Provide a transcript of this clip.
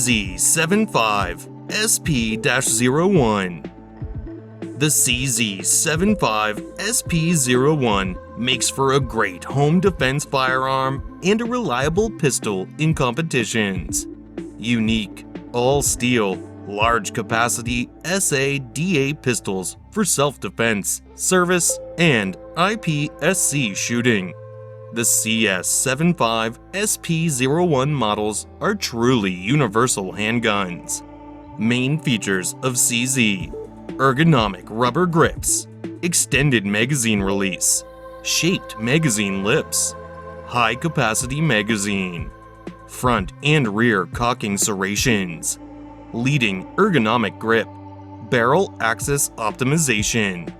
CZ75SP-01. The CZ75SP-01 makes for a great home defense firearm and a reliable pistol in competitions. Unique, all-steel, large-capacity SA-DA pistols for self-defense, service, and IPSC shooting. The CS75SP-01 models are truly universal handguns. Main features of CZ: ergonomic rubber grips, extended magazine release, shaped magazine lips, high-capacity magazine, front and rear cocking serrations, leading ergonomic grip, barrel axis optimization,